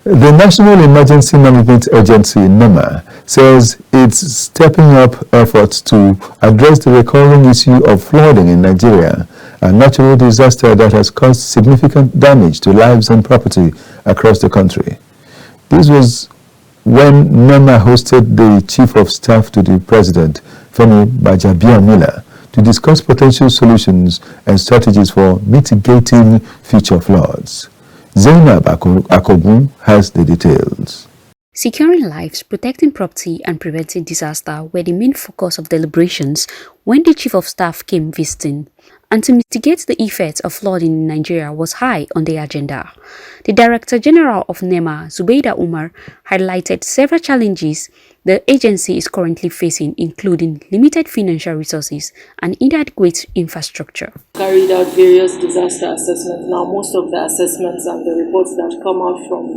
The National Emergency Management Agency, NEMA, says it's stepping up efforts to address the recurring issue of flooding in Nigeria, a natural disaster that has caused significant damage to lives and property across the country. This was when NEMA hosted the Chief of Staff to the President, Femi Gbajabiamila, to discuss potential solutions and strategies for mitigating future floods. Zainab Akogun has the details. Securing lives, protecting property and preventing disaster were the main focus of deliberations when the Chief of Staff came visiting. And to mitigate the effects of flooding in Nigeria was high on the agenda. The Director General of NEMA, Zubeida Umar, highlighted several challenges the agency is currently facing, including limited financial resources and inadequate infrastructure. Carried out various disaster assessments. Now, most of the assessments and the reports that come out from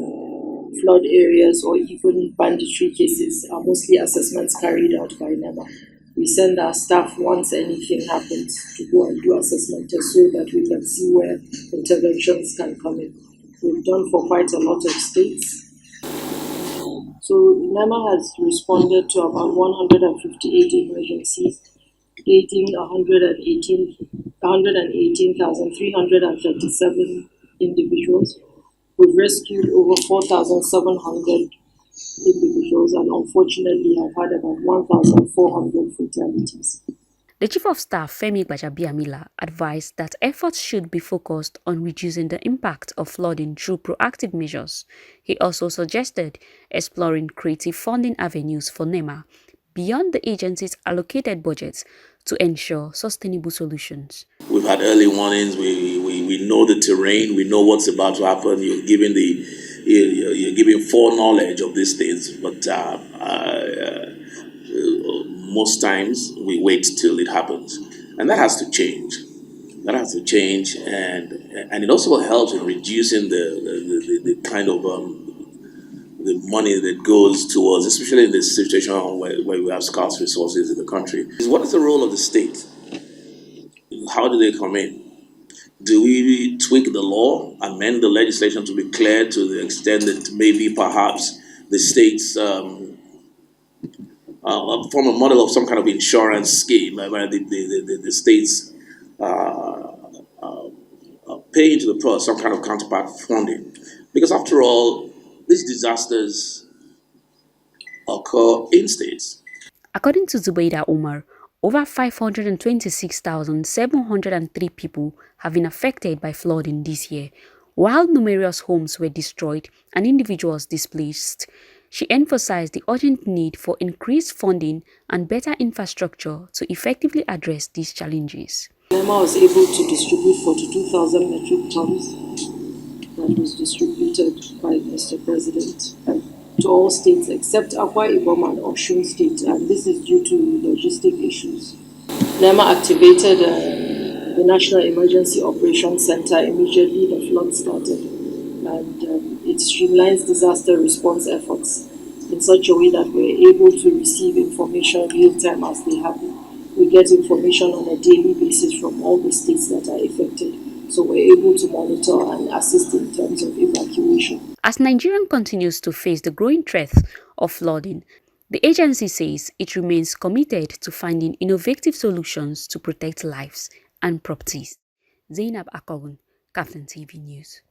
flood areas or even banditry cases are mostly assessments carried out by NEMA. We send our staff once anything happens to go and do assessment so that we can see where interventions can come in. We've done for quite a lot of states. So NEMA has responded to about 158 emergencies, creating 118,337 individuals. We've rescued over 4,700 individuals and unfortunately have had about 1,400 fatalities. The Chief of Staff, Femi Gbajabiamila, advised that efforts should be focused on reducing the impact of flooding through proactive measures. He also suggested exploring creative funding avenues for NEMA beyond the agency's allocated budgets to ensure sustainable solutions. We've had early warnings. We know the terrain. We know what's about to happen. You're giving foreknowledge of these things, but most times we wait till it happens, and that has to change. That has to change, and it also helps in reducing the kind of the money that goes towards, especially in this situation where we have scarce resources in the country. What is the role of the state? How do they come in? Do we tweak the law, amend the legislation to be clear to the extent that maybe perhaps the states form a model of some kind of insurance scheme where the states pay into the pro some kind of counterpart funding? Because after all, these disasters occur in states. According to Zubeida Umar, over 526,703 people have been affected by flooding this year, while numerous homes were destroyed and individuals displaced. She emphasized the urgent need for increased funding and better infrastructure to effectively address these challenges. NEMA was able to distribute 42,000 metric tons that was distributed by Mr. President to all states except Akwa Ibom and Osun State, and this is due to logistic issues. NEMA activated the National Emergency Operations Center immediately the flood started, and it streamlines disaster response efforts in such a way that we're able to receive information real time as they happen. We get information on a daily basis from all the states that are affected, so we're able to monitor and assist in terms of evacuation. As Nigeria continues to face the growing threat of flooding, the agency says it remains committed to finding innovative solutions to protect lives and properties. Zainab Akogun, KAFTAN TV News.